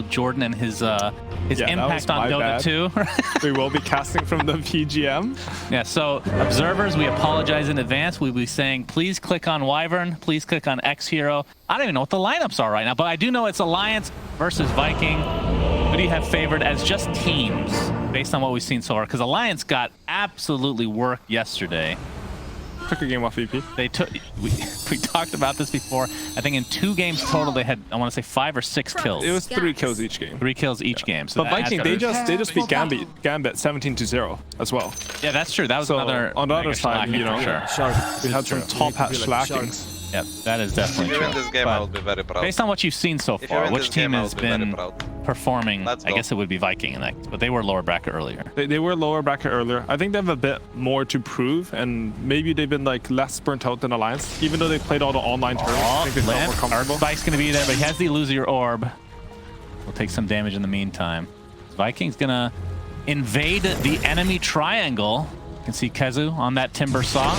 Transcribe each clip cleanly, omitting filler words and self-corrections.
Jordan and his impact on Dota 2. We will be casting from the PGM. Yeah, so observers, we apologize in advance. We'll be saying, please click on Wyvern, please click on X Hero. I don't even know what the lineups are right now, but I do know it's Alliance versus Viking. Who do you have favored as just teams based on what we've seen so far? Because Alliance got absolutely worked yesterday. Took a game off VP. They took. We talked about this before. I think in 2 games total, they had, I want to say, 5 or 6 kills. It was 3 kills each game. 3 kills each game. So but Viking, they just beat Gambit 17-0 as well. Yeah, that's true. That was another. On the other side, you know, we had some top hat schlackings. Yep, that is definitely true. If you win this game, I will be very proud. Based on what you've seen so far, which team has been performing? I guess it would be Viking in that, but they were lower bracket earlier. They were lower bracket earlier. I think they have a bit more to prove, and maybe they've been like less burnt out than Alliance, even though they played all the online tournaments. I think they felt more comfortable. Spike's gonna be there, but he has the illusory orb. We'll take some damage in the meantime. Viking's gonna invade the enemy triangle. You can see Kezu on that Timbersaw.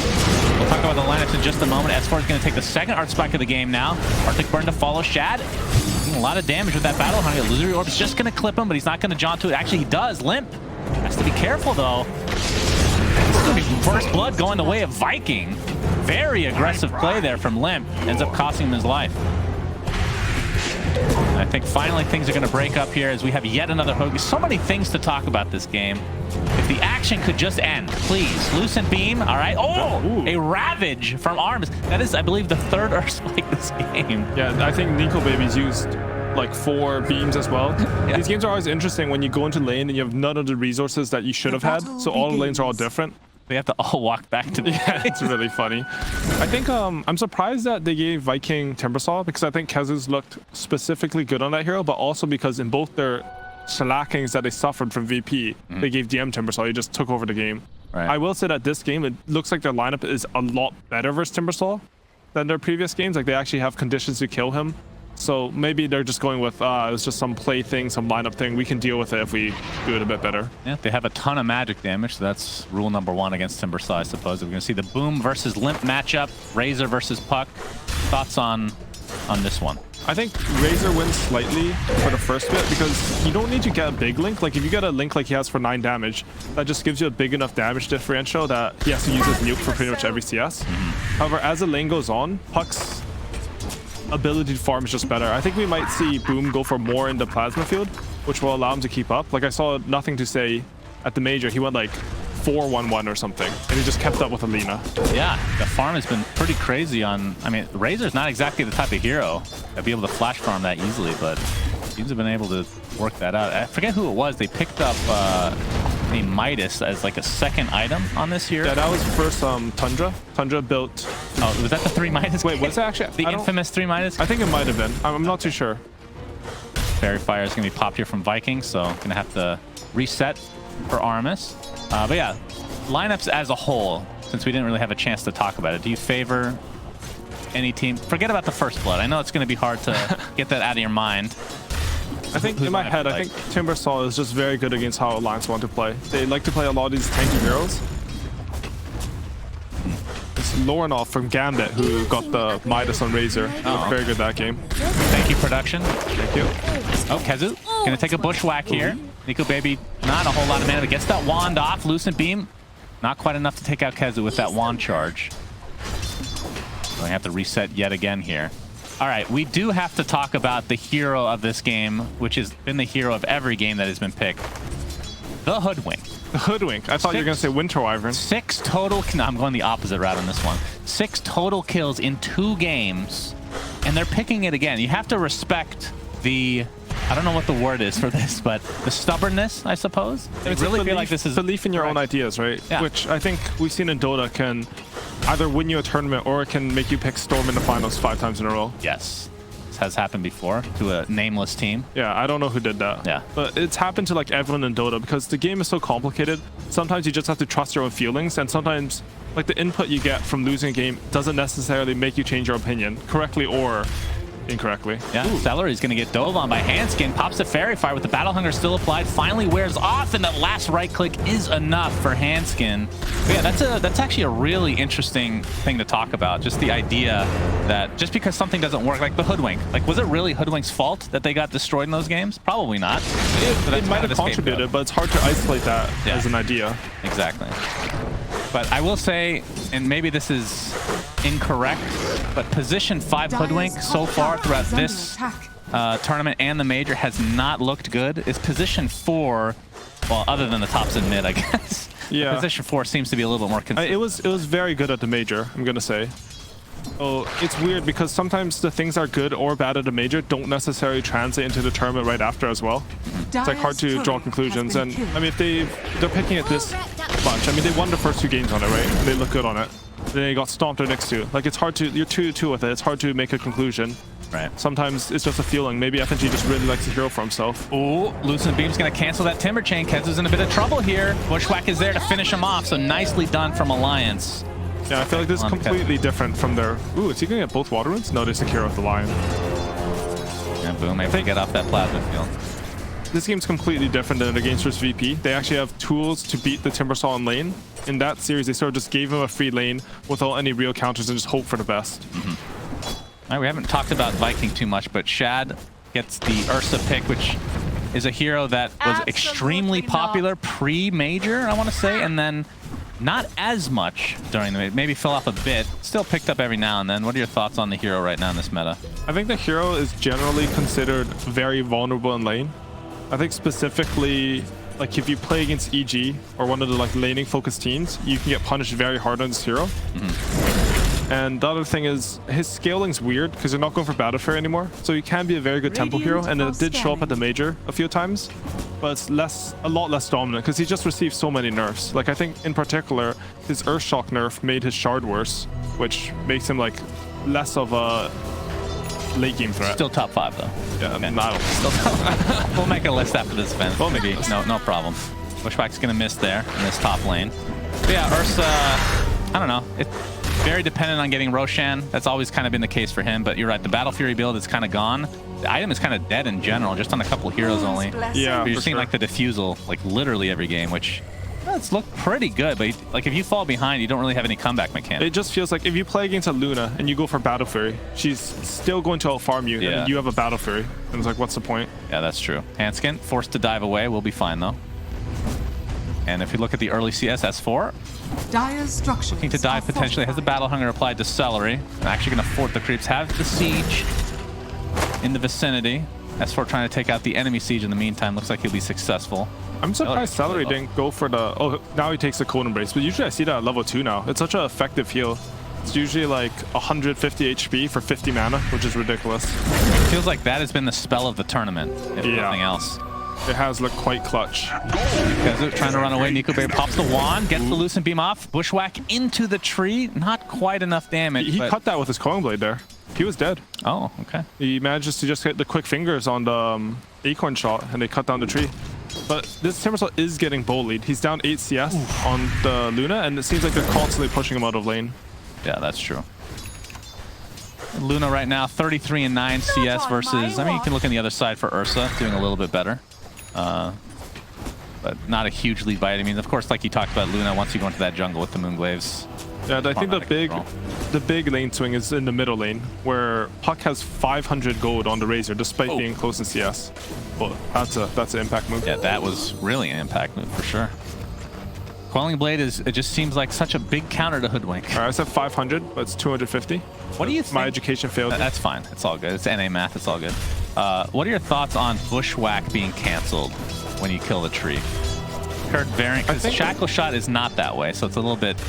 We'll talk about the lineups in just a moment. S4 is going to take the second Art Spike of the game now. Arctic Burn to follow Shad. Doing a lot of damage with that Battle Hunter. Illusory Orb's just going to clip him, but he's not going to jaunt to it. Actually, he does. Limp. Has to be careful, though. This is going to be first blood going the way of Viking. Very aggressive play there from Limp. Ends up costing him his life. And I think finally things are going to break up here as we have yet another hook. So many things to talk about this game. If the action could just end, please. Lucent Beam, all right. Oh, a Ravage from Arms. That is, I believe, the 3rd Ursa Spike this game. Yeah, I think Nikobaby's used like 4 beams as well. Yeah. These games are always interesting when you go into lane and you have none of the resources that you should have had. So all the lanes are all different. They have to all walk back to the yeah, it's really funny. I think I'm surprised that they gave Viking Timbersaw because I think Kezu's looked specifically good on that hero, but also because in both their slackings that they suffered from VP, they gave DM Timbersaw. He just took over the game. Right. I will say that this game, it looks like their lineup is a lot better versus Timbersaw than their previous games. Like they actually have conditions to kill him. So maybe they're just going with, it's just some play thing, some lineup thing. We can deal with it if we do it a bit better. Yeah, they have a ton of magic damage. So that's rule number 1 against Timbersaw, I suppose. We're going to see the Boom versus Limp matchup, Razor versus Puck. Thoughts on this one? I think Razor wins slightly for the first bit because you don't need to get a big link. Like if you get a link like he has for 9 damage, that just gives you a big enough damage differential that he has to use his nuke for pretty much every CS. However, as the lane goes on, Puck's ability to farm is just better. I think we might see Boom go for more in the plasma field, which will allow him to keep up. Like I saw Nothing to Say at the major, he went like 4-1-1 or something, and he just kept up with Alina. Yeah, the farm has been pretty crazy on, I mean, Razor's not exactly the type of hero that'd be able to flash farm that easily, but teams have been able to work that out. I forget who it was. They picked up a Midas as like a 2nd item on this hero. Yeah, that was first Tundra. Tundra built... Oh, was that the 3 Midas? Wait, what's that actually? The infamous 3 Midas? I think it might have been. I'm not too sure. Fairy Fire is going to be popped here from Viking, so going to have to reset for Armis. But yeah, lineups as a whole, since we didn't really have a chance to talk about it, do you favor any team? Forget about the first blood. I know it's going to be hard to get that out of your mind. I think in my head, I think Timbersaw is just very good against how Alliance want to play. They like to play a lot of these tanky heroes. It's Lorenov from Gambit who got the Midas on Razor. Oh. Very good that game. Thank you, production. Thank you. Oh, Kezu gonna take a bushwhack here. Nikobaby, not a whole lot of mana, but gets that wand off. Lucent Beam, not quite enough to take out Kezu with that wand charge. So we have to reset yet again here. All right, we do have to talk about the hero of this game, which has been the hero of every game that has been picked. The Hoodwink. The Hoodwink. I thought you were going to say Winter Wyvern. 6 total... No, I'm going the opposite route on this one. 6 total kills in 2 games, and they're picking it again. You have to respect the... I don't know what the word is for this, but the stubbornness, I suppose. It's really feel like this is belief in your own ideas, right? Yeah. Which I think we've seen in Dota can either win you a tournament or it can make you pick Storm in the finals 5 times in a row. Yes. This has happened before to a nameless team. Yeah, I don't know who did that. Yeah. But it's happened to like everyone in Dota because the game is so complicated. Sometimes you just have to trust your own feelings, and sometimes like the input you get from losing a game doesn't necessarily make you change your opinion, correctly or incorrectly. Yeah, Celery's going to get dove on by Handskin. Pops the Fairy Fire with the Battle Hunger still applied. Finally wears off, and that last right click is enough for Handskin. But yeah, that's actually a really interesting thing to talk about. Just the idea that just because something doesn't work, like the Hoodwink. Like, was it really Hoodwink's fault that they got destroyed in those games? Probably not. It might have contributed, but it's hard to isolate that as an idea. Exactly. But I will say, and maybe this is incorrect, but position 5 Hoodwink so far throughout this tournament and the major has not looked good. It's position 4, well, other than the tops and mid, I guess. Yeah. Position 4 seems to be a little bit more consistent. It was very good at the major, I'm gonna say. Oh, it's weird because sometimes the things that are good or bad at a major don't necessarily translate into the tournament right after as well. It's like hard to draw conclusions, and I mean, if they're picking it this much, I mean, they won the first 2 games on it, right? And they look good on it. Then they got stomped the next 2. Like, it's hard to, you're 2-2 with it. It's hard to make a conclusion. Right. Sometimes it's just a feeling. Maybe FNG just really likes the hero for himself. Oh, Lucent Beam's going to cancel that Timber Chain. Kezu's in a bit of trouble here. Bushwhack is there to finish him off, so nicely done from Alliance. Yeah, I feel like this is completely different from their... Ooh, is he going to get both water runes? No, they secure with the Lion. And boom, able to get off that plasma field. This game's completely different than the games versus VP. They actually have tools to beat the Timbersaw in lane. In that series, they sort of just gave him a free lane without any real counters and just hope for the best. All right, we haven't talked about Viking too much, but Shad gets the Ursa pick, which is a hero that was extremely popular pre-major, I want to say, and then not as much during the major. Maybe fell off a bit. Still picked up every now and then. What are your thoughts on the hero right now in this meta? I think the hero is generally considered very vulnerable in lane. I think specifically, like if you play against EG or one of the like laning focused teams, you can get punished very hard on this hero. And the other thing is his scaling's weird because you're not going for Battle Fury anymore. So he can be a very good tempo hero, and it did show up at the major a few times, but it's a lot less dominant because he just received so many nerfs. Like I think in particular, his Earthshock nerf made his shard worse, which makes him like less of a late game threat. Still top 5 though. Yeah, okay. not still top. We'll make a list after this event. Well, maybe. No problem. Bushwhack's gonna miss there in this top lane. But yeah, Ursa, I don't know. It's very dependent on getting Roshan. That's always kind of been the case for him, but you're right. The Battle Fury build is kind of gone. The item is kind of dead in general, just on a couple heroes only. Yeah, you're seeing like the diffusal, like literally every game, which it's looked pretty good, but like if you fall behind, you don't really have any comeback mechanic. It just feels like if you play against a Luna and you go for Battle Fury, she's still going to out-farm you, and you have a Battle Fury. And it's like, what's the point? Yeah, that's true. Hanskin, forced to dive away. We'll be fine, though. And if you look at the early CS, S4, looking to dive potentially, has the Battle Hunger applied to Celery. I'm actually going to fort the creeps, have the Siege in the vicinity. S4 trying to take out the enemy Siege in the meantime. Looks like he'll be successful. I'm surprised Celery didn't go for the... Oh, now he takes the Cold Embrace. But usually I see that at level 2 now. It's such an effective heal. It's usually like 150 HP for 50 mana, which is ridiculous. It feels like that has been the spell of the tournament, if nothing else. It has looked quite clutch. Kezu trying to run away. Nikobaby pops the wand, gets the Lucent Beam off. Bushwhack into the tree. Not quite enough damage. He cut that with his Coiling Blade there. He was dead. Oh, okay. He manages to just hit the quick fingers on the Acorn shot, and they cut down the tree. But this Timbersaw is getting bullied. He's down 8 CS on the Luna, and it seems like they're constantly pushing him out of lane. Yeah, that's true. Luna right now, 33 and 9 CS versus... I mean, you can look on the other side for Ursa, doing a little bit better. But not a huge lead by any means. Of course, like you talked about, Luna, once you go into that jungle with the Moonglaves... Yeah, I think the big lane swing is in the middle lane, where Puck has 500 gold on the Razor, despite being close in CS. But that's an impact move. Yeah, that was really an impact move for sure. Coiling Blade it just seems like such a big counter to Hoodwink. All right, I said 500, but it's 250. What do you think? My education failed. That's fine. It's all good. It's NA math. It's all good. What are your thoughts on Bushwhack being canceled when you kill the tree? Heard variant, because Shackle Shot is not that way, so it's a little bit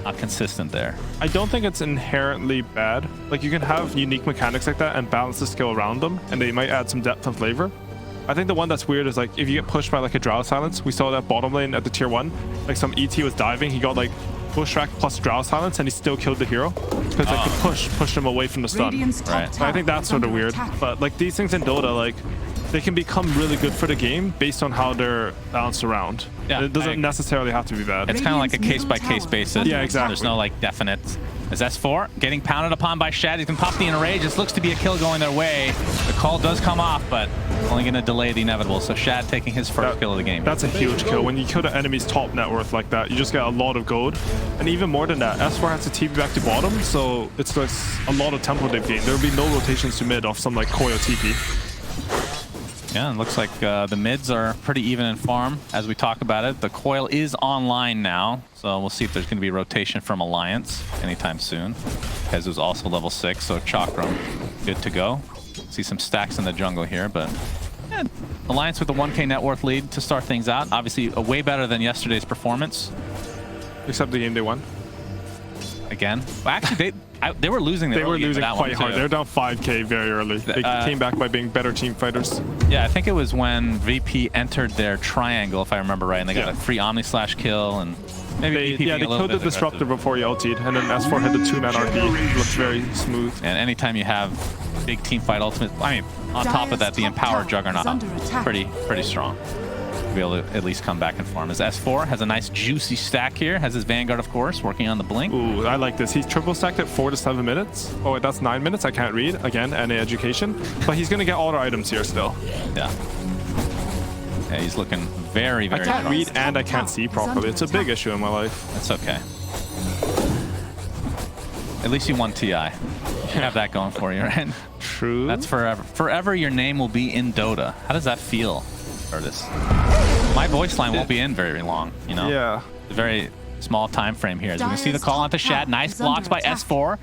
not consistent there. I don't think it's inherently bad. Like, you can have unique mechanics like that and balance the skill around them, and they might add some depth and flavor. I think the one that's weird is like if you get pushed by like a Drow Silence. We saw that bottom lane at the tier 1. Like some ET was diving, he got like Bushwhack plus Drow Silence, and he still killed the hero because like the push pushed him away from the stun. Right. So I think that's sort of weird. But like these things in Dota, like they can become really good for the game based on how they're balanced around. Yeah, it doesn't necessarily have to be bad. It's kind of like a case-by-case basis. Yeah, exactly. There's no like definite. As S4 getting pounded upon by Shad, he's gonna pop the enrage. This looks to be a kill going their way. The call does come off, but only gonna delay the inevitable. So Shad taking his first kill of the game. That's a huge kill. When you kill the enemy's top net worth like that, you just get a lot of gold. And even more than that, S4 has to TP back to bottom, so it's just a lot of tempo they've gained. There will be no rotations to mid off some like coil TP. Yeah, it looks like the mids are pretty even in farm as we talk about it. The coil is online now, so we'll see if there's going to be rotation from Alliance anytime soon. Kezu's also level 6, so Chakram good to go. See some stacks in the jungle here, but yeah, Alliance with the 1k net worth lead to start things out. Obviously, way better than yesterday's performance. Except the game they won. Again, well, actually they were losing. They were losing quite hard. They were down 5k very early. They came back by being better team fighters. Yeah, I think it was when VP entered their triangle, if I remember right, and they got a free Omni Slash kill, and maybe they killed the Disruptor before he ultied, and then S4 hit the 2-man RP. Looked very smooth. And anytime you have big team fight ultimate, I mean, on top of that, the Empower Juggernaut, pretty strong. Be able to at least come back and farm. As S4 has a nice juicy stack here, has his Vanguard, of course, working on the blink. Ooh, I like this. He's triple stacked at 4 to 7 minutes. Oh, wait, that's 9 minutes. I can't read. Again, NA education. But he's going to get all the items here still. Yeah. Yeah, he's looking very, very I can't strong. read and I can't see properly. It's a big issue in my life. That's okay. At least you won TI. You have that going for you, right? True. That's forever. Forever your name will be in Dota. How does that feel? This. My voice line won't be in very long, you know? Yeah. It's a very small time frame here. As you can see the call onto Shad. Nice blocks by S4.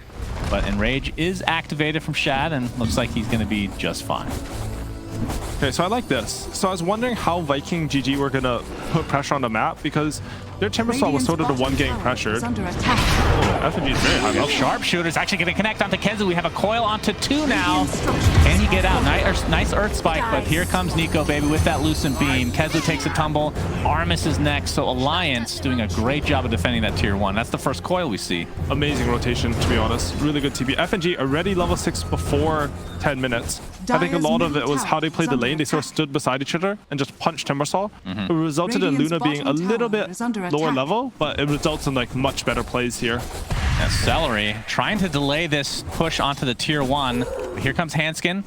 But Enrage is activated from Shad and looks like he's going to be just fine. Okay, so I like this. So I was wondering how Viking GG were going to put pressure on the map because their Timbersaw was sort of the one getting pressured. FNG is very high level. Sharpshooter's actually going to connect onto Kezu. We have a coil onto 2 now. Can he get out? Nice Earth Spike, but here comes Nikobaby with that Lucent Beam. Kezu takes a tumble. Armis is next, so Alliance doing a great job of defending that tier 1. That's the first coil we see. Amazing rotation, to be honest. Really good TP. FNG already level 6 before 10 minutes. I think a lot of it was how they played the lane. They sort of stood beside each other and just punched Timbersaw. It resulted in Luna being a little bit lower level, but it results in like much better plays here. And Celery trying to delay this push onto the tier 1. Here comes Handskin.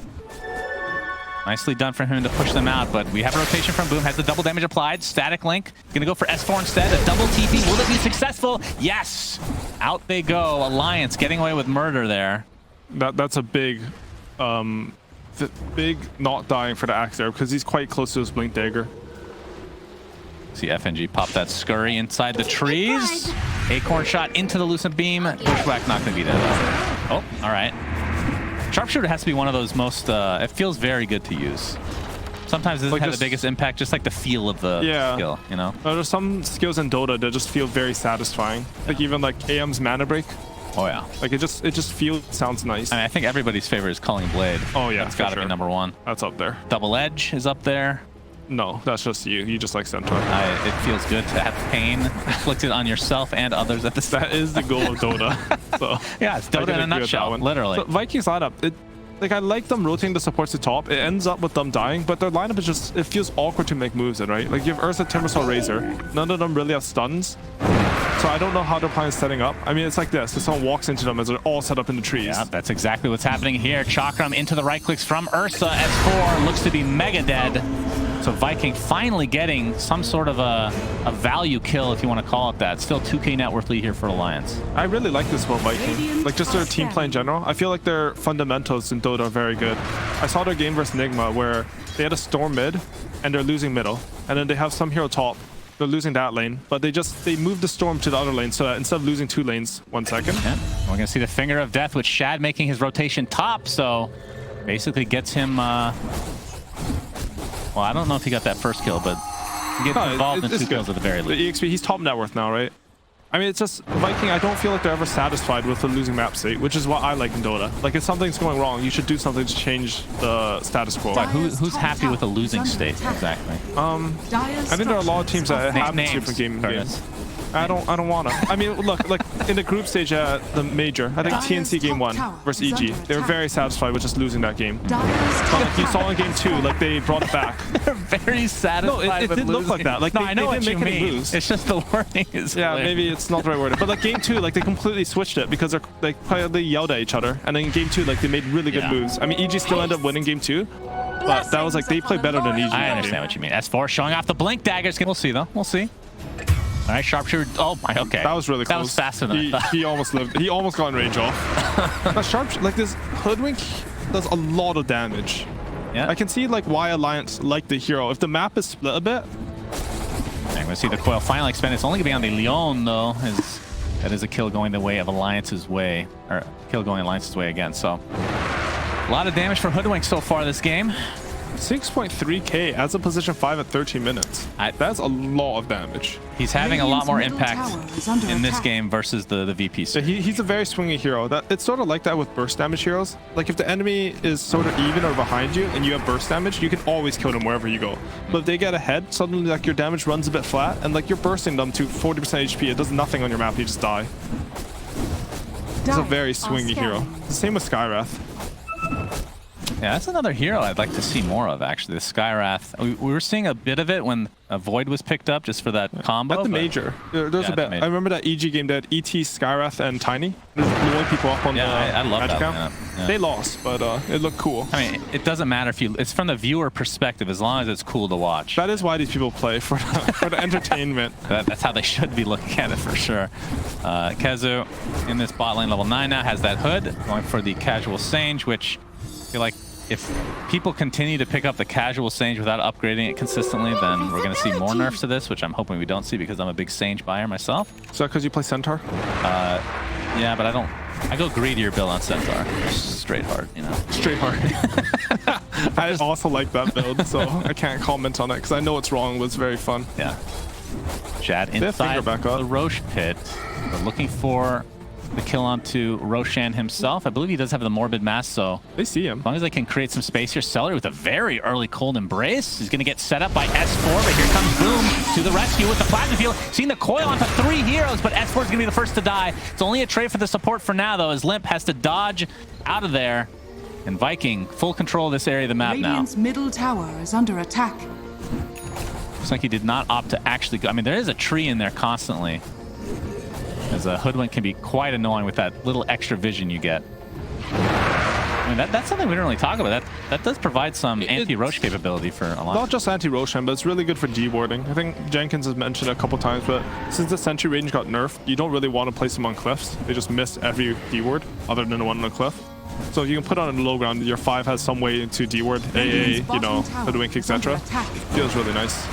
Nicely done for him to push them out, but we have a rotation from Boom. Has the double damage applied. Static Link. Gonna go for S4 instead. A double TP. Will it be successful? Yes! Out they go. Alliance getting away with murder there. That's a big not dying for the axe there because he's quite close to his Blink Dagger. See FNG pop that scurry inside the trees. Acorn shot into the Lucent Beam. Bushwhack not going to be there though. Oh, all right. Sharpshooter has to be one of those most, it feels very good to use. Sometimes it doesn't have the biggest impact, just like the feel of the skill, you know? There's some skills in Dota that just feel very satisfying. Like even like AM's Mana Break. Oh yeah. Like it just sounds nice. I mean, I think everybody's favorite is Culling Blade. Oh yeah, that's got to be #1. That's up there. Double Edge is up there. No, that's just you. You just like Centaur. It feels good to have pain inflicted on yourself and others at the same time. That is the goal of Dota. So yeah, it's Dota in a nutshell, literally. So Vikings lineup, like I like them rotating the supports to top. It ends up with them dying, but their lineup is just, it feels awkward to make moves in, right? Like you have Ursa, Timbersaw, Razor. None of them really have stuns. So I don't know how their plan is setting up. I mean, it's like this. If someone walks into them as they're all set up in the trees. Yeah, that's exactly what's happening here. Chakram into the right clicks from Ursa. S4 looks to be mega dead. So Viking finally getting some sort of a value kill, if you want to call it that. Still 2k net worth lead here for Alliance. I really like this about Viking. Like just their team play in general. I feel like their fundamentals in Dota are very good. I saw their game versus Nigma where they had a Storm mid and they're losing middle. And then they have some hero top. They're losing that lane, but they moved the Storm to the other lane so that instead of losing 2 lanes, 1 second. Yeah. We're gonna see the Finger of Death with Shad making his rotation top, so basically gets him well, I don't know if he got that first kill, but he gets involved in 2 kills at the very least. The EXP, he's top net worth now, right? I mean, it's just Viking, I don't feel like they're ever satisfied with the losing map state, which is what I like in Dota. Like if something's going wrong, you should do something to change the status quo. But who's happy with a losing state exactly? I think there are a lot of teams that have different game games. I don't wanna. I mean, look, like in the group stage at the major, I think TNC game 1 versus EG, they were very satisfied with just losing that game. But like you saw in game 2, like they brought it back. They're very satisfied. No, it didn't look like that. Like no, they, I know they what didn't you make mean. lose. It's just the wording is. Yeah, clear. maybe it's not the right word. But like game 2, like they completely switched it because they're like probably yelled at each other, and then in game 2, like they made really good moves. I mean, EG still ended up winning game 2, but that was like they played better than EG. I understand what you mean. S4 showing off the blink daggers. We'll see though. We'll see. All right, sharpshooter. Oh my. Okay. That was really close. That was faster than I thought. He almost lived. He almost got in range off. That sharpshooter, like this hoodwink, does a lot of damage. Yeah. I can see like why Alliance like the hero. If the map is split a bit. I'm gonna see the coil finally expend. It's only gonna be on the Leon though. That is a kill going the way of Alliance's way, or kill going Alliance's way again. So a lot of damage for Hoodwink so far this game. 6.3k as a position 5 at 13 minutes. That's a lot of damage. He's having a lot more impact in this game versus the VP. Yeah, he's a very swingy hero. It's sort of like that with burst damage heroes. Like if the enemy is sort of even or behind you and you have burst damage, you can always kill them wherever you go. But if they get ahead, suddenly like your damage runs a bit flat and like you're bursting them to 40% HP. It does nothing on your map. You just die. It's a very swingy hero. The same with Skywrath. Yeah, that's another hero I'd like to see more of, actually, the Skywrath. We were seeing a bit of it when a Void was picked up just for that combo. At the major. There's a bit. I remember that EG game that ET, Skywrath, and Tiny. Blowing people up on the I love that camp. Yeah. They lost, but it looked cool. I mean, it doesn't matter if you... It's from the viewer perspective, as long as it's cool to watch. That is why these people play, for the entertainment. That's how they should be looking at it, for sure. Kezu in this bot lane, level 9 now, has that hood, going for the casual Sage, which I feel like if people continue to pick up the casual Sage without upgrading it consistently, then we're going to see more nerfs to this, which I'm hoping we don't see because I'm a big Sage buyer myself. Is that because you play Centaur? Yeah, but I don't... I go greedier build on Centaur. Straight hard, you know. Straight hard. I also like that build, so I can't comment on it because I know it's wrong, but it's very fun. Yeah. Chad inside the Roche pit. We're looking for the kill onto Roshan himself. I believe he does have the Morbid Mass, so they see him. As long as they can create some space here. Celery with a very early Cold Embrace. He's going to get set up by S4, but here comes Boom to the rescue with the Plasma Field. Seeing the coil onto 3 heroes, but S4 is going to be the first to die. It's only a trade for the support for now, though, as Limp has to dodge out of there. And Viking, full control of this area of the map Radiant's now. middle tower is under attack. Looks like he did not opt to actually go. I mean, there is a tree in there constantly, as a Hoodwink can be quite annoying with that little extra vision you get. I mean, that's something we don't really talk about. That does provide some anti-Roche capability for a lot. Not just anti-Roshan, but it's really good for dewarding. I think Jenkins has mentioned it a couple times, but since the sentry range got nerfed, you don't really want to place them on cliffs. They just miss every deward other than the one on the cliff. So you can put on the low ground, your 5 has some way to deward, AA, you know, Hoodwink, etc. Feels really nice.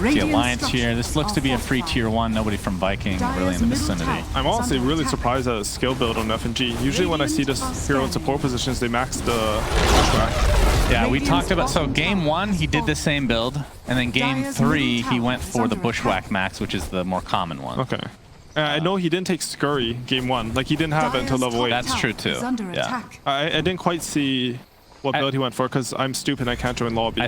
The Alliance here. This looks to be a free tier 1. Nobody from Viking really in the vicinity. I'm honestly really surprised at a skill build on FNG. Usually when I see this hero in support positions, they max the pushback. Yeah, we talked about... So game 1, he did the same build. And then game 3, he went for the Bushwhack max, which is the more common one. Okay. I know he didn't take Scurry game 1. Like, he didn't have it until level 8. That's true, too. Yeah. I didn't quite see what build he went for because I'm stupid and I can't join lobbies. I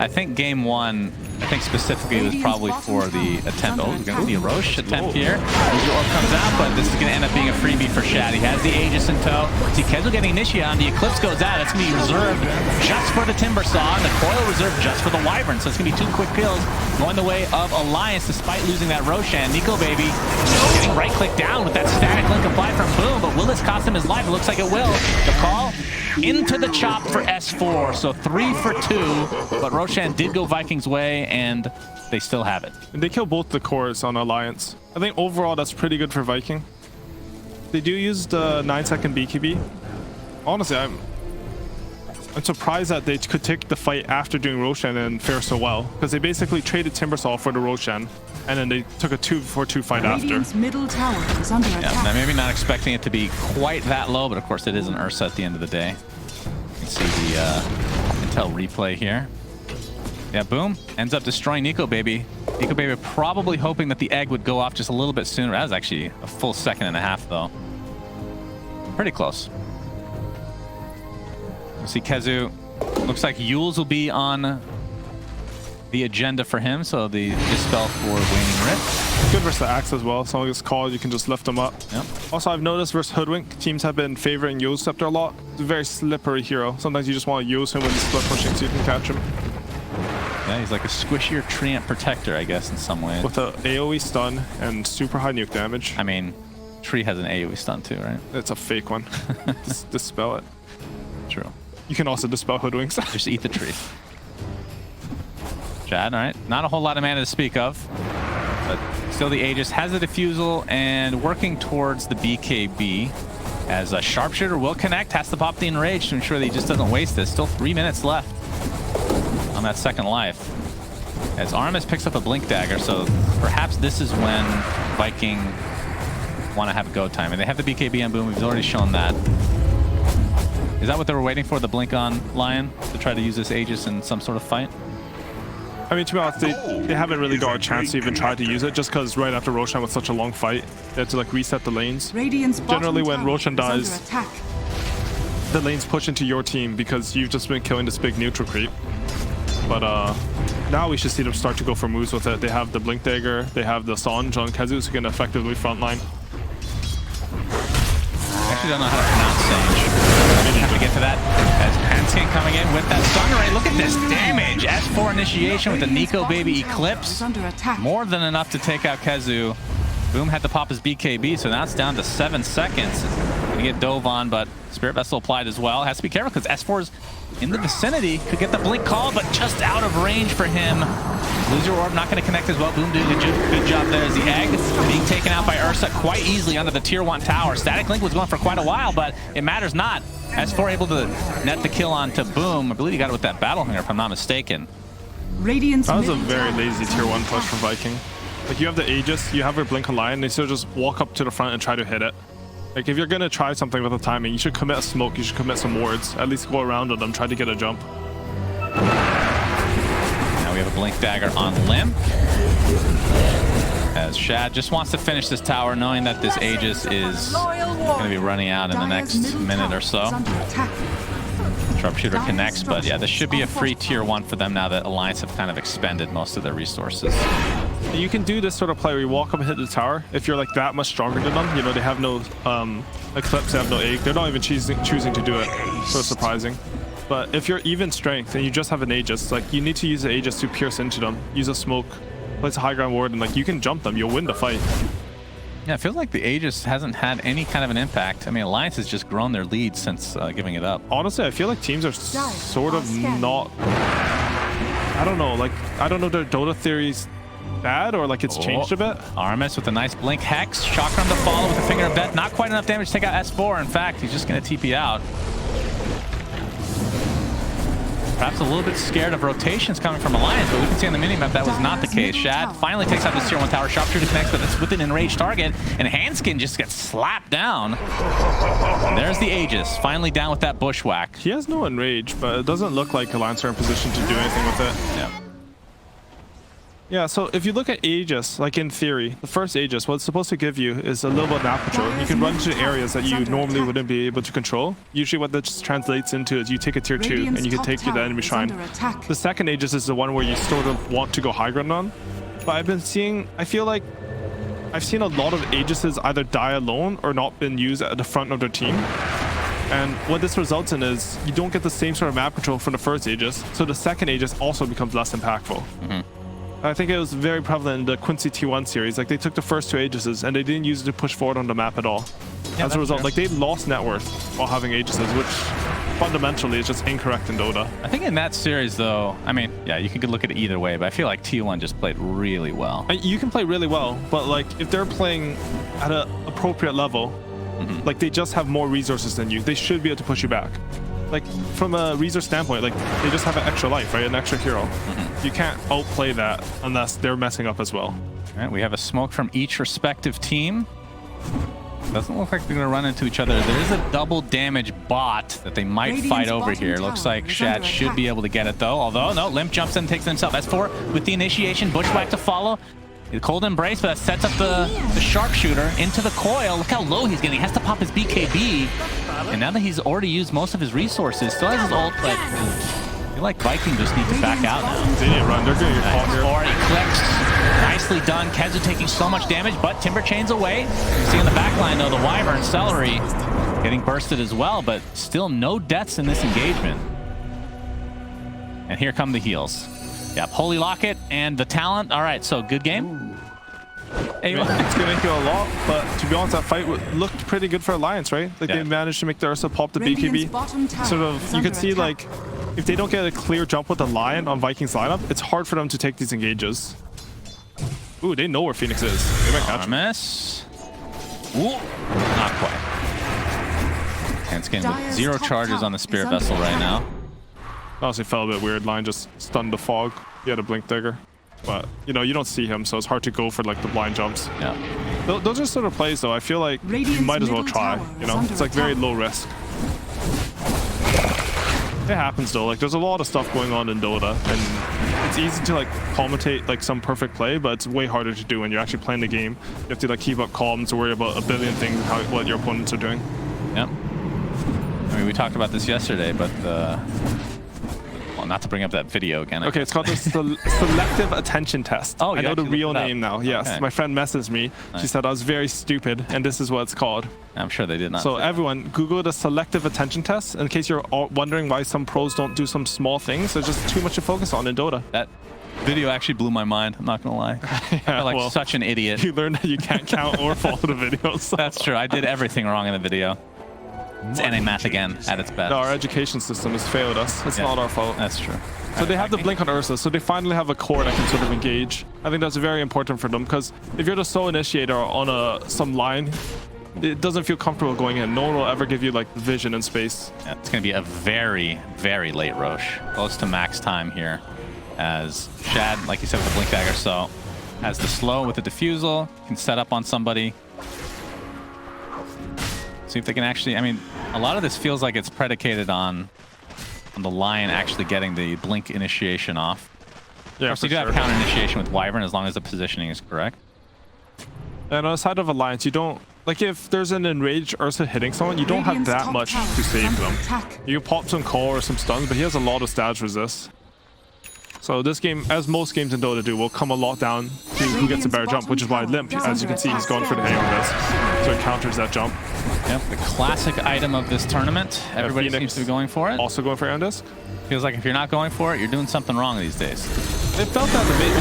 think game 1, I think specifically it was probably for the attempt. Oh, we're going to see a Roche attempt here. The orb comes out, but this is going to end up being a freebie for Shad. He has the Aegis in tow. See Kezu getting initiated on. The Eclipse goes out. It's going to be reserved just for the Timbersaw, and the Coil reserved just for the Wyvern. So it's going to be 2 quick kills going the way of Alliance despite losing that Roshan. Nikobaby getting right-click down with that static link applied from Boom, but will this cost him his life? It looks like it will. The call into the chop for S4, so 3 for 2, but Roshan did go Vikings way, and they still have it. And they kill both the cores on Alliance. I think overall that's pretty good for Viking. They do use the 9-second BKB. Honestly, I'm surprised that they could take the fight after doing Roshan and fare so well, because they basically traded Timbersaw for the Roshan, and then they took a 2-for-2 fight after. Middle tower is under attack. Now maybe not expecting it to be quite that low, but of course it is an Ursa at the end of the day. You can see the Intel replay here. Yeah, Boom ends up destroying Nikobaby. Nikobaby probably hoping that the egg would go off just a little bit sooner. That was actually a full 1.5 seconds, though. Pretty close. You see Kezu. Looks like Yules will be on the agenda for him, so the Dispel for Waning Rift. Good versus the Axe as well. As long as it's called, you can just lift them up. Yep. Also, I've noticed versus Hoodwink, teams have been favoring Yo Scepter a lot. It's a very slippery hero. Sometimes you just want to use him when he's split pushing so you can catch him. Yeah, he's like a squishier Treant Protector, I guess, in some ways. With a AoE stun and super high nuke damage. I mean, Tree has an AoE stun too, right? It's a fake one. Just dispel it. True. You can also dispel Hoodwinks. Just eat the tree. Chad, all right. Not a whole lot of mana to speak of, but still the Aegis has the Diffusal and working towards the BKB as a Sharpshooter will connect, has to pop the Enrage to ensure that he just doesn't waste this. Still 3 minutes left on that second life. As Artemis picks up a Blink Dagger, so perhaps this is when Viking want to have a go time. And they have the BKB on Boom, we've already shown that. Is that what they were waiting for, the blink on Lion, to try to use this Aegis in some sort of fight? I mean, to be honest, they haven't really got a chance to even try to use it, just because right after Roshan was such a long fight, they had to like reset the lanes. Generally, when Roshan dies, the lanes push into your team because you've just been killing this big neutral creep. But now we should see them start to go for moves with it. They have the Blink Dagger, they have the Sonj on Kezu, who can effectively frontline. I actually don't know how to pronounce Sange. Have to get to that as Panskin coming in with that stun ray. Look at this damage. S4 initiation with the Nikobaby Eclipse. More than enough to take out Kezu. Boom had to pop his BKB, so now it's down to 7 seconds. Gonna get dove on, but Spirit Vessel applied as well. Has to be careful because S4's in the vicinity. Could get the blink call, but just out of range for him. Lose your orb, not going to connect as well. Boom doing a good job there as the egg being taken out by Ursa quite easily under the tier 1 tower. Static Link was going for quite a while, but it matters not. S4 able to net the kill onto Boom. I believe he got it with that Battle Hanger, if I'm not mistaken. That was a very lazy tier 1 push from Viking. Like, you have the Aegis, you have her blink on Lion, they still just walk up to the front and try to hit it. Like, if you're going to try something with the timing, you should commit a smoke, you should commit some wards. At least go around with them, try to get a jump. Now we have a Blink Dagger on Limp. As Shad just wants to finish this tower, knowing that this Aegis is going to be running out in the next minute or so. Sharpshooter connects, but yeah, this should be a free tier 1 for them now that Alliance have kind of expended most of their resources. You can do this sort of play where you walk up and hit the tower if you're like that much stronger than them. You know, they have no Eclipse, they have no egg. They're not even choosing to do it. So surprising. But if you're even strength and you just have an Aegis, like, you need to use the Aegis to pierce into them. Use a smoke, place a high ground ward, and like, you can jump them. You'll win the fight. Yeah, it feels like the Aegis hasn't had any kind of an impact. I mean, Alliance has just grown their lead since giving it up. Honestly, I feel like teams are sort of not... I don't know. Like, I don't know if their Dota theory's bad or like it's changed a bit. Artemis with a nice blink hex. Chakram to follow with a Finger of Death. Not quite enough damage to take out S4. In fact, he's just going to TP out. Perhaps a little bit scared of rotations coming from Alliance, but we can see on the minimap that was not the case. Shad finally takes out this tier 1 tower. Sharpshooter connects, but it's with an enraged target, and Handskin just gets slapped down. And there's the Aegis, finally down with that bushwhack. He has no enrage, but it doesn't look like Alliance are in position to do anything with it. Yeah. Yeah, so if you look at Aegis, like in theory, the first Aegis, what it's supposed to give you is a little bit of map control. You can run to areas that you normally wouldn't be able to control. Usually what that just translates into is you take a tier 2 and you can take the enemy shrine. The second Aegis is the one where you sort of want to go high ground on. But I feel like I've seen a lot of Aegises either die alone or not been used at the front of their team. And what this results in is you don't get the same sort of map control from the first Aegis, so the second Aegis also becomes less impactful. I think it was very prevalent in the Quincy T1 series. Like, they took the first 2 Aegises and they didn't use it to push forward on the map at all. Yeah, as a result, like, they lost net worth while having Aegises, which fundamentally is just incorrect in Dota. I think in that series, though, I mean, yeah, you could look at it either way, but I feel like T1 just played really well. You can play really well, but like, if they're playing at an appropriate level, like, they just have more resources than you. They should be able to push you back. Like, from a resource standpoint, like, they just have an extra life, right? An extra hero. You can't outplay that unless they're messing up as well. All right, we have a smoke from each respective team. Doesn't look like they're going to run into each other. There is a double damage bot that they might fight over here. Looks like Shad should be able to get it, though. Although, no, Limp jumps in and takes it himself. S4 with the initiation, bushwhack to follow. The cold embrace, but that sets up the sharpshooter into the coil. Look how low he's getting. He has to pop his BKB. And now that he's already used most of his resources, still has his ult, but I feel like Viking just need to back out now. They need to run. They're getting your call here. Or Eclipse. Nicely done. Kezu taking so much damage, but Timber chains away. You see in the back line, though, the Wyvern Celery getting bursted as well, but still no deaths in this engagement. And here come the heals. Yep, Holy Locket and the Talent. All right, so good game. Hey, It's going to heal a lot, but to be honest, that fight looked pretty good for Alliance, right? Like, they managed to make the Ursa pop the BKB. Sort of, you could see, like, if they don't get a clear jump with the Lion on Vikings lineup, it's hard for them to take these engages. Ooh, they know where Phoenix is. They might catch him. Miss. Ooh, not quite. Hanskin with 0 charges on the Spirit Vessel right now. Honestly, felt a bit weird. Lion just stunned the fog. He had a blink dagger. But, you know, you don't see him, so it's hard to go for, like, the blind jumps. Yeah. Those are sort of plays, though. I feel like you might as well try, you know? It's, like, very low risk. It happens, though. Like, there's a lot of stuff going on in Dota, and it's easy to, like, commentate, like, some perfect play, but it's way harder to do when you're actually playing the game. You have to, like, keep up calm to worry about a billion things, what your opponents are doing. Yep. I mean, we talked about this yesterday, but well, not to bring up that video again. Okay, it's called the selective attention test. Oh, I know the real name now. Yes, okay. my friend messaged me. She said I was very stupid, and this is what it's called. I'm sure they did not. So everyone, Google the selective attention test in case you're wondering why some pros don't do some small things. There's just too much to focus on in Dota. That video actually blew my mind. I'm not gonna lie. I feel like such an idiot. You learned that you can't count or follow the videos. So. That's true. I did everything wrong in the video. It's NA math again at its best. No, our education system has failed us. It's not our fault. That's true. So they have the blink on Ursa, so they finally have a core that can sort of engage. I think that's very important for them, because if you're the sole initiator on some line, it doesn't feel comfortable going in. No one will ever give you like vision and space. Yeah, it's going to be a very, very late Roche. Close to max time here, as Shad, like you said, with the blink dagger, so has the slow with the diffusal, can set up on somebody. See if they can actually, I mean, a lot of this feels like it's predicated on the Lion actually getting the blink initiation off. Yeah, of course, you do have counter initiation with Wyvern as long as the positioning is correct. And on the side of Alliance, you don't, like if there's an enraged Ursa hitting someone, you don't have that much to save them. You can pop some core or some stuns, but he has a lot of stage resist. So this game, as most games in Dota do, will come a lot down to who gets a better jump, which is why Limp, as you can see, he's gone for the hang on this. So it counters that jump. Yep, the classic item of this tournament. Everybody seems to be going for it. Also going for Air on Disc. Feels like if you're not going for it, you're doing something wrong these days. It felt that a bit.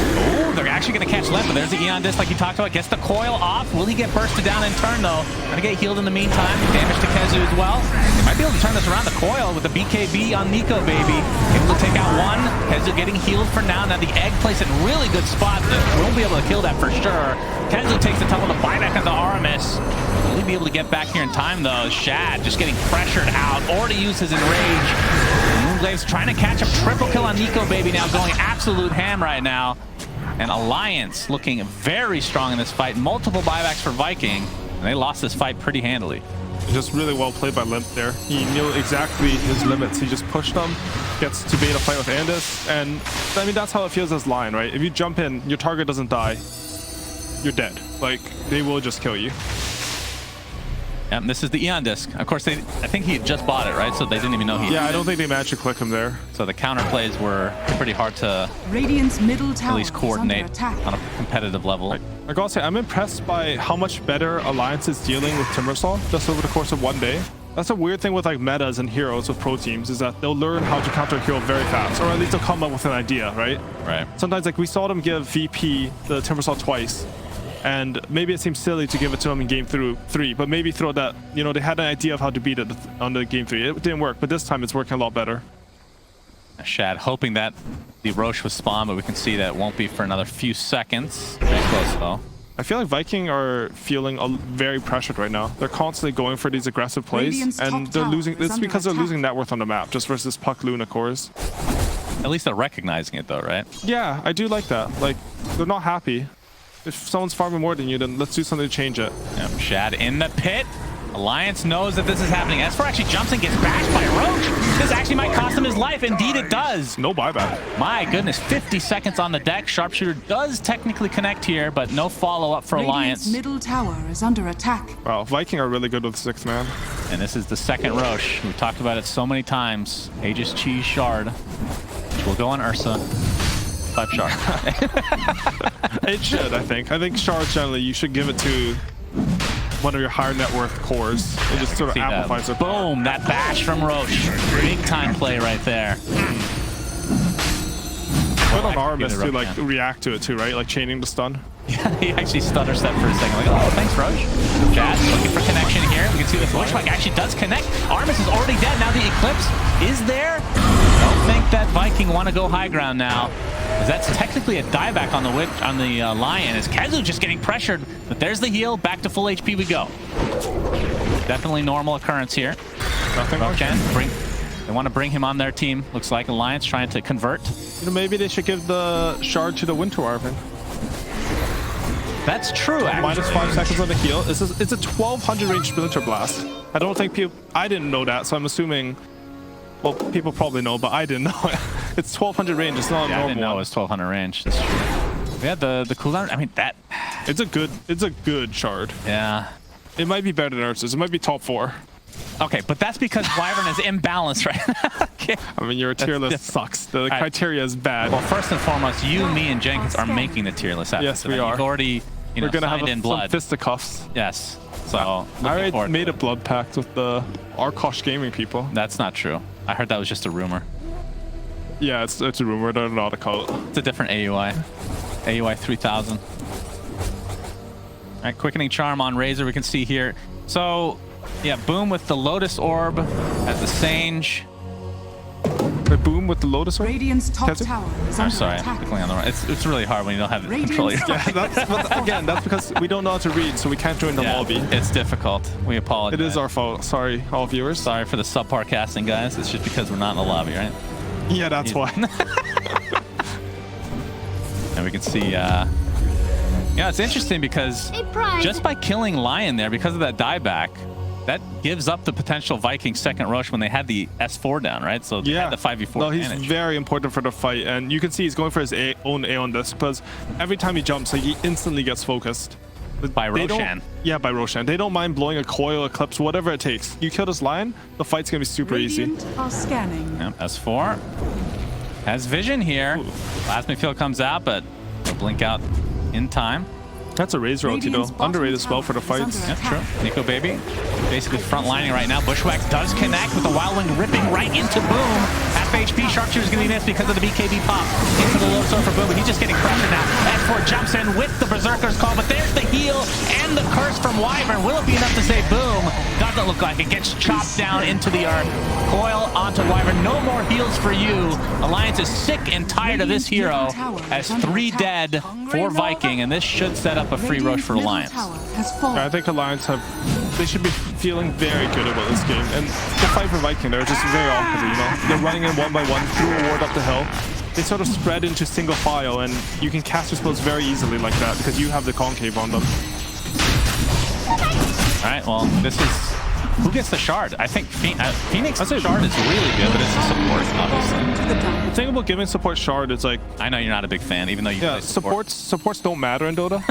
Oh, they're actually going to catch Limp, but there's the Eon Disc like you talked about. Gets the coil off. Will he get bursted down in turn, though? Going to get healed in the meantime. Damage to Kezu as well. They might be able to turn this around. The coil with the BKB on Nikobaby. Able to take out one. Kezu getting healed for now. Now the egg placed in really good spot. Won't be able to kill that for sure. Kezu takes the tumble to buyback on the Aramis. Will he be able to get back here in time, though? Shad just getting pressured out. Already used his enrage. Moonglave's trying to catch up. Triple kill on Nikobaby now, going absolute ham right now. And Alliance looking very strong in this fight. Multiple buybacks for Viking, and they lost this fight pretty handily. Just really well played by Limp there. He knew exactly his limits. He just pushed them, gets to bait a fight with Andis, and I mean, that's how it feels as Lion, right? If you jump in, your target doesn't die, you're dead. Like, they will just kill you. And this is the Eon Disc. Of course, I think he had just bought it, right? So they didn't even know he. Yeah, I don't think they managed to click him there. So the counter plays were pretty hard to Radiant's middle tower at least coordinate on a competitive level. I gotta say, I'm impressed by how much better Alliance is dealing with Timbersaw just over the course of one day. That's a weird thing with like metas and heroes with pro teams, is that they'll learn how to counter a hero very fast, or at least they'll come up with an idea, right? Right. Sometimes like we saw them give VP the Timbersaw twice. And maybe it seems silly to give it to him in game 3, but maybe throw that, you know, they had an idea of how to beat it on the game 3. It didn't work, but this time it's working a lot better. Shad hoping that the Roche was spawned, but we can see that it won't be for another few seconds. Very close, though. I feel like Viking are feeling very pressured right now. They're constantly going for these aggressive plays, and they're losing. It's because they're losing net worth on the map, just versus Puck Luna cores. At least they're recognizing it, though, right? Yeah, I do like that. Like, they're not happy. If someone's farming more than you, then let's do something to change it. Yep, Shad in the pit. Alliance knows that this is happening. S4 actually jumps and gets bashed by Roach. This actually might cost him his life. Indeed it does. No buyback. My goodness, 50 seconds on the deck. Sharpshooter does technically connect here, but no follow-up for Alliance. Radiant's middle tower is under attack. Wow, Viking are really good with 6 man. And this is the second Roche. We've talked about it so many times. Aegis Cheese Shard, which will go on Ursa. 5 shard. It should, I think. I think shards generally, you should give it to one of your higher net worth cores. It just sort of amplifies it. Boom, that bash from Roche. Big time play right there. Good on Armis to like react to it too, right? Like chaining the stun. Yeah, he actually stutter stepped for a second. Like, oh, thanks, Roche. Jazz looking for connection here. We can see this Bushwhack actually does connect. Armis is already dead. Now the Eclipse is there. Don't think that Viking want to go high ground now. Because that's technically a dieback on the Lion. As Kezu just getting pressured. But there's the heal. Back to full HP we go. Definitely normal occurrence here. Nothing more. They want to bring him on their team. Looks like Alliance trying to convert. You know, maybe they should give the shard to the Winter Arvin. That's true, actually. -5 seconds on the heal. It's a 1200 range Splinter Blast. I don't think people... I didn't know that, so I'm assuming... Well, people probably know, but I didn't know it. It's 1200 range. It's not a normal. I didn't know it was 1200 range. That's true. Yeah, the cooldown. I mean, that... It's a good shard. Yeah. It might be better than Ursa's. It might be top 4. Okay, but that's because Wyvern is imbalanced right now. Okay. I mean, your tier list sucks. The criteria is bad. Well, first and foremost, you, me, and Jenkins are making the tier list. Yes, we are. You've already, We're gonna have in blood. some fisticuffs. Yes. So I already made a blood pact with the Arkosh gaming people. That's not true. I heard that was just a rumor. Yeah, it's a rumor. They're not a cult. It's a different AUI. AUI 3000. All right, quickening charm on Razor. We can see here. So. Yeah, Boom with the Lotus Orb as the Sange. The Boom with the Lotus Orb? Radiant's top tower is under sorry, attack. I'm clicking on the wrong. It's really hard when you don't have the control. That's because we don't know how to read, so we can't join the lobby. It's difficult. We apologize. It is our fault. Sorry, all viewers. Sorry for the subpar casting, guys. It's just because we're not in the lobby, right? Yeah, that's why. And we can see, yeah, it's interesting because just by killing Lion there, because of that dieback, that gives up the potential Viking second rush when they had the S4 down, right? So they had the 5v4 No, he's advantage. very important for the fight, and you can see he's going for his own A on this because every time he jumps, like, he instantly gets focused. By Roshan. Yeah, by Roshan. They don't mind blowing a coil, eclipse, whatever it takes. You kill this Lion, the fight's gonna be super easy. Are scanning. Yep, S4 has vision here. Plasma field comes out, but they'll blink out in time. That's a Razor ulti though. Underrated spell for the fights. Yeah, true. Nikobaby basically front lining right now. Bushwhack does connect with the Wild Wing ripping right into Boom. Half HP. Sharpshooter's going to be missed because of the BKB pop. Into the low sword for Boom, but he's just getting pressured now. S4 jumps in with the Berserker's Call, but there's the heal and the curse from Wyvern. Will it be enough to save Boom? Doesn't look like it. Gets chopped down into the earth. Coil onto Wyvern. No more heals for you. Alliance is sick and tired of this hero. Has 3 dead for Viking, and this should set up a free rush for Alliance. I think Alliance they should be feeling very good about this game. And the fight for Viking, they're just very opposite, you know? They're running in 1 by 1 through a ward up the hill. They sort of spread into single file, and you can cast your spells very easily like that because you have the concave on them. All right, well, this is... Who gets the shard? I think Phoenix's shard is really good, but it's a support, obviously. The thing about giving support shard is like... I know you're not a big fan, even though you play support. Supports don't matter in Dota.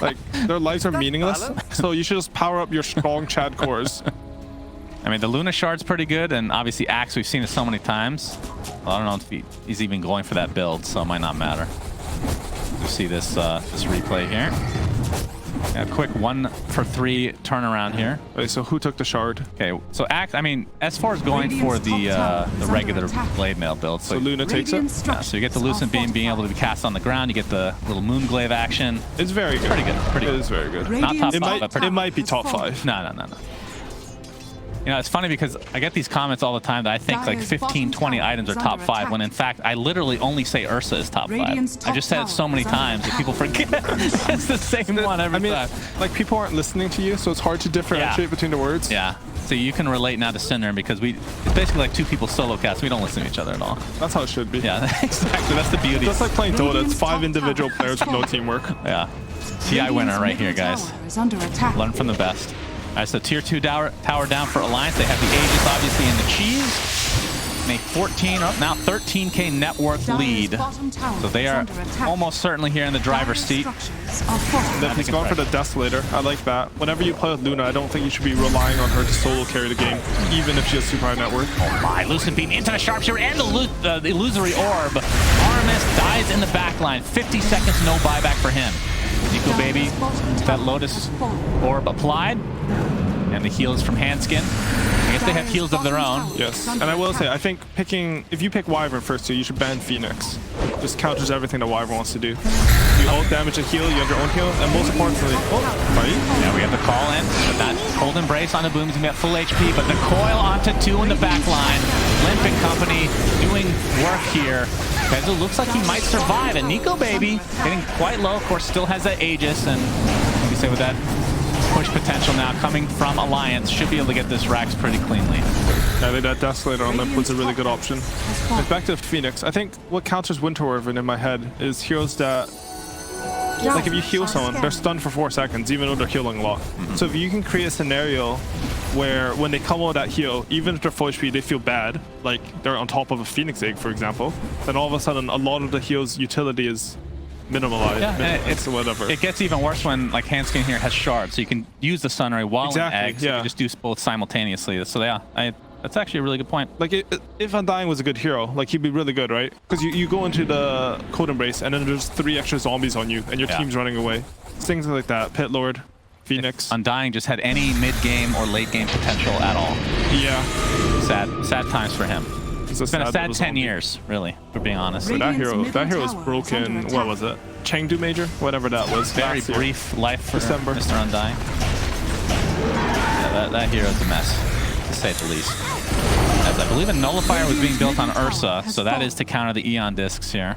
Like, their lives are meaningless, so you should just power up your strong Chad cores. I mean, the Luna shard's pretty good, and obviously Axe, we've seen it so many times. Well, I don't know if he's even going for that build, so it might not matter. You see this replay here. Yeah, quick 1 for 3 turnaround here. Wait, so who took the shard? Okay, so S4 is going for the regular blade mail build. So Luna takes it? Yeah, so you get the Lucent Beam being able to be cast on the ground. You get the little Moonglaive action. It's very good. Pretty good. Pretty good. It is very good. Not top 5, but pretty It might be top 5. No. You know, it's funny because I get these comments all the time that I think like 15, 20 items are top 5, when in fact I literally only say Ursa is top 5. I just said it so many times that people forget it's the same one every time. Like, people aren't listening to you, so it's hard to differentiate between the words. Yeah. So you can relate now to Cinder because it's basically like 2 people solo cast. We don't listen to each other at all. That's how it should be. Yeah, exactly. That's the beauty. Just like playing Dota, it's 5 individual players with no teamwork. Yeah. TI winner right here, guys. Learn from the best. All right, so tier 2 tower down for Alliance. They have the Aegis, obviously, and the Cheese. a 14, oh, now 13k net worth lead. So they are almost certainly here in the driver's seat. Then he's gone for the Desolator. I like that. Whenever you play with Luna, I don't think you should be relying on her to solo carry the game, even if she has super high net worth. Oh my, Lucid Beam into the Sharpshooter and the Illusory Orb. Aramis dies in the backline. 50 seconds, no buyback for him. Nikobaby, that Lotus Orb applied. And the heals from Handskin. I guess they have heals of their own. Yes, and I will say, I think if you pick Wyvern first two, you should ban Phoenix. Just counters everything that Wyvern wants to do. You ult damage and heal, you have your own heal, and most importantly, fight. Yeah, we have the call in, but that cold embrace on the Boom is gonna be at full HP, but the coil onto 2 in the back line. Limp and company doing work here. Kezu looks like he might survive, and Nikobaby getting quite low, of course, still has that Aegis, and what do you say with that? Push potential now coming from Alliance, should be able to get this Rax pretty cleanly. Yeah, I think that Desolator on Limp was a really good option. And back to Phoenix, I think what counters Winter Wyvern in my head is heroes that, like if you heal someone, they're stunned for 4 seconds, even though they're healing a lot. So if you can create a scenario where when they come out of that heal, even if they're full HP, they feel bad, like they're on top of a Phoenix Egg, for example, then all of a sudden a lot of the heal's utility is minimalized. Yeah, it's whatever. It gets even worse when like Handskin here has shards, so you can use the Sunray while in eggs. Yeah. You just do both simultaneously. So yeah, that's actually a really good point. Like if Undying was a good hero, like he'd be really good, right? Because you go into the Code Embrace and then there's 3 extra zombies on you and your team's running away. Things like that. Pit Lord, Phoenix. If Undying just had any mid-game or late-game potential at all. Yeah. Sad times for him. It's been a sad 10 years, really, for being honest. That hero was broken. What was it? Chengdu Major, whatever that was. Very brief life for December. Mr. Undying. Yeah, that hero's a mess, to say the least. As I believe a nullifier was being built on Ursa, so that is to counter the Eon discs here.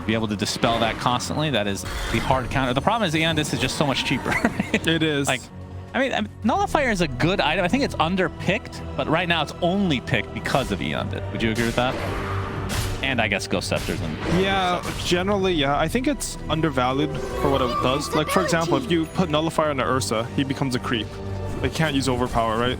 Be able to dispel that constantly. That is the hard counter. The problem is the Eon disc is just so much cheaper. It is. Like, I mean, Nullifier is a good item. I think it's underpicked, but right now it's only picked because of Eon. Would you agree with that? And I guess Ghost Scepters. Yeah, generally, yeah. I think it's undervalued for what it does. Like, for example, if you put Nullifier on the Ursa, he becomes a creep. They can't use Overpower, right?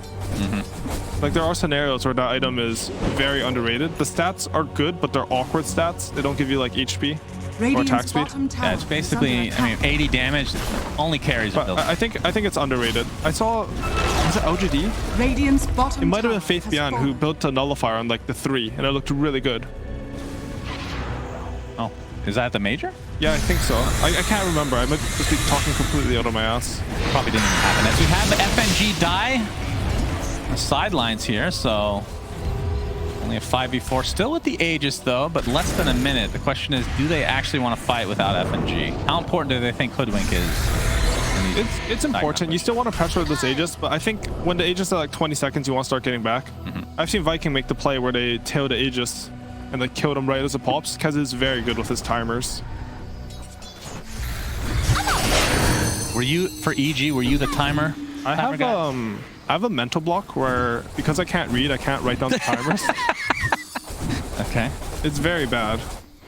Like, there are scenarios where that item is very underrated. The stats are good, but they're awkward stats. They don't give you, like, HP. Or attack speed. Yeah, it's basically, I mean, 80 damage only carries a build. I think it's underrated. I saw, was it LGD? Radiant's bottom it might have been Faith Beyond who built a nullifier on like the 3, and it looked really good. Oh, is that the major? Yeah, I think so. I can't remember. I might just be talking completely out of my ass. Probably didn't even happen. As we have the FNG die the sidelines here, so only a 5v4, still with the Aegis though, but less than a minute. The question is, do they actually want to fight without FNG? How important do they think Hoodwink is? It's important. You still want to pressure those Aegis, but I think when the Aegis are like 20 seconds, you want to start getting back. I've seen Viking make the play where they tail the Aegis and like kill them right as it pops, because it's very good with his timers. Were you, for EG, were you the timer? I have a mental block where, because I can't read, I can't write down the timers. Okay. It's very bad.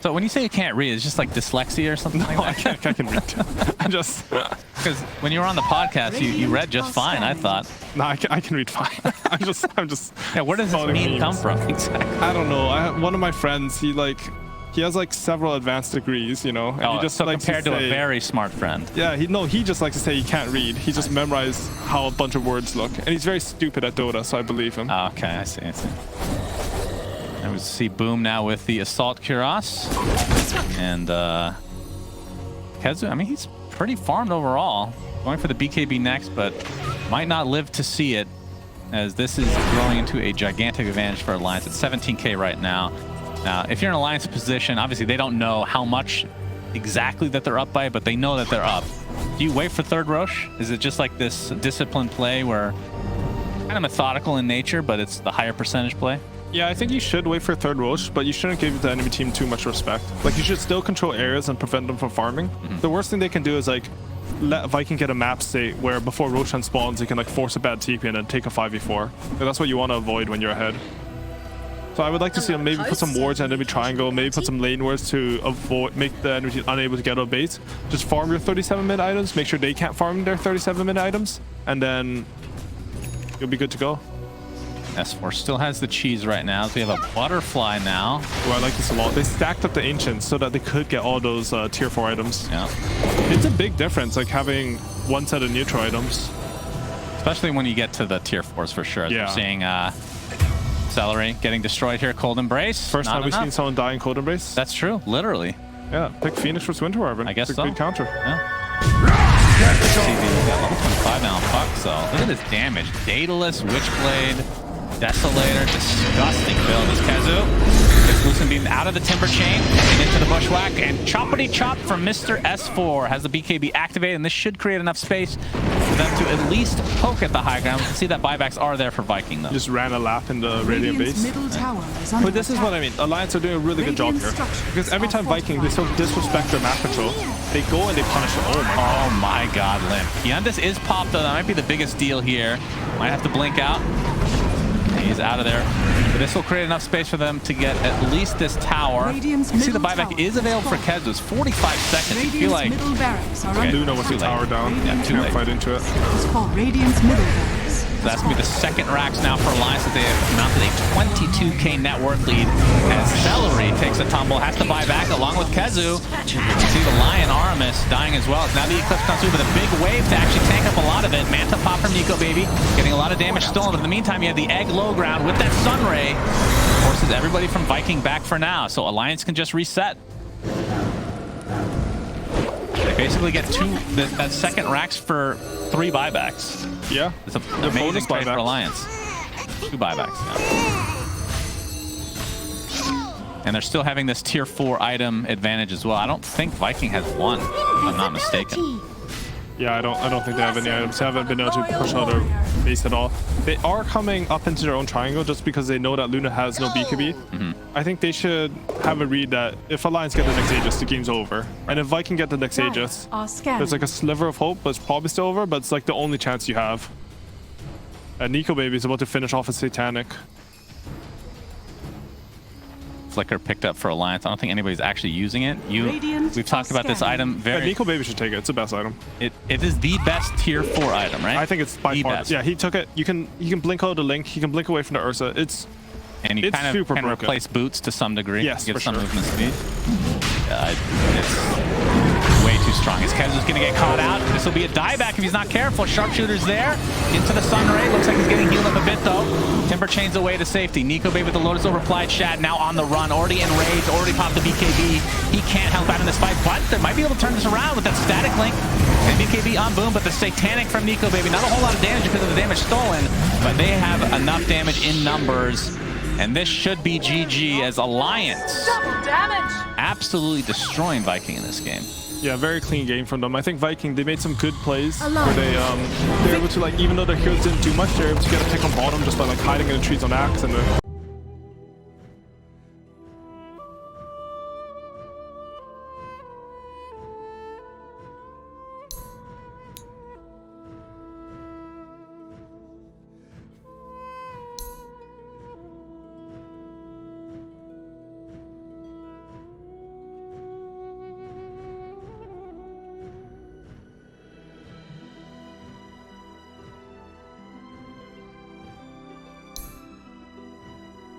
So when you say you can't read, it's just like dyslexia or something like that? I can read. I just... Because when you were on the podcast, you read just fine, I thought. No, I can read fine. I'm just... Yeah, where does this meme come from? Exactly. I don't know. One of my friends, he has like several advanced degrees, you know. And he just so compared to a very smart friend. Yeah, he just likes to say he can't read. He just memorized how a bunch of words look, and he's very stupid at Dota, so I believe him. Oh, okay, I see. And we see Boom now with the Assault Cuirass, and Kezu. I mean, he's pretty farmed overall. Going for the BKB next, but might not live to see it, as this is growing into a gigantic advantage for Alliance. It's 17k right now. Now, if you're in Alliance position, obviously they don't know how much exactly that they're up by, but they know that they're up. Do you wait for third Roche? Is it just like this disciplined play where kind of methodical in nature, but it's the higher percentage play? Yeah, I think you should wait for third Roche, but you shouldn't give the enemy team too much respect. Like, you should still control areas and prevent them from farming. The worst thing they can do is like let Viking get a map state where before Roshan spawns, he can like force a bad TP and then take a 5v4. Like, that's what you want to avoid when you're ahead. So I would like to see him maybe put some wards in enemy triangle, maybe put some lane wards to make the enemy team unable to get a base. Just farm your 37-minute items, make sure they can't farm their 37-minute items, and then you'll be good to go. S4 still has the cheese right now. So we have a butterfly now. Oh, I like this a lot. They stacked up the ancients so that they could get all those tier 4 items. Yeah. It's a big difference, like having one set of neutral items. Especially when you get to the tier 4s for sure. Yeah. We're seeing Celery getting destroyed here. Cold Embrace. First time we've seen someone die in Cold Embrace. That's true. Literally. Yeah, pick Phoenix versus Winter Wyvern. I guess it's a so. good counter. Yeah. Got level 25 now on Puck, so look at this damage. Daedalus, Witchblade, Desolator, disgusting build. This Kezu gets Lucent Beam out of the Timber Chain, heading into the Bushwhack, and choppity chop from Mr. S4 has the BKB activated, and this should create enough space for them to at least poke at the high ground. You can see that buybacks are there for Viking, though. Just ran a lap in the Radiant Radiant's base. middle tower is under But this is what I mean. Alliance are doing a really good job here. Because every time Viking, they so disrespect their map control, they go and they punish it. Oh my god, Limp. Yundis is popped, though. That might be the biggest deal here. Might have to blink out. He's out of there. But this will create enough space for them to get at least this tower. You see the buyback is available for Kezu. It's 45 seconds. You feel like... Okay. Luna with the tower down. Yeah, too late. Fight into it. It's called Radiant's middle barracks. So that's going to be the second racks now for Alliance that they have mounted a 22k net worth lead as Celery takes a tumble, has to buy back along with Kezu. You can see the Lion Aramis dying as well. Now the Eclipse comes through with a big wave to actually tank up a lot of it. Manta pop from Nikobaby, getting a lot of damage stolen. But in the meantime, you have the Egg low ground with that Sun Ray. Forces everybody from Viking back for now. So Alliance can just reset. They basically get that second racks for 3 buybacks. Yeah. It's an amazing trade for Alliance. 2 buybacks. Yeah. And they're still having this tier 4 item advantage as well. I don't think Viking has one, if I'm not mistaken. Yeah, I don't think they have any items. They haven't been able to push out their base at all. They are coming up into their own triangle just because they know that Luna has no BKB. I think they should have a read that if Alliance get the next Aegis, the game's over. And if Viking get the next Aegis, there's like a sliver of hope, but it's probably still over, but it's like the only chance you have. And Nikobaby is about to finish off a Satanic. Flicker picked up for Alliance. I don't think anybody's actually using it. We've talked about this item very... Yeah, Nikobaby should take it. It's the best item. It is the best tier 4 item, right? I think it's by far. Best. Yeah, he took it. You can blink out the Link. He can blink away from the Ursa. And you kind of can replace boots to some degree. Yes, get for some sure. movement speed. It's way too strong. As Kezu's going to get caught out. This will be a dieback if he's not careful. Sharpshooter's there. Into the Sun Ray. Looks like he's getting healed up a bit, though. Timber chains away to safety. Nikobaby with the Lotus Over Replied Shad now on the run. Already in rage. Already popped the BKB. He can't help out in this fight, but they might be able to turn this around with that static link. And BKB on boom, but the Satanic from Nikobaby. Not a whole lot of damage because of the damage stolen, but they have enough damage in numbers. And this should be GG as Alliance absolutely destroying Viking in this game. Yeah, very clean game from them. I think Viking, they made some good plays where they're able to, like, even though their heroes didn't do much, they're able to get a pick on bottom just by like hiding in the trees on Axe and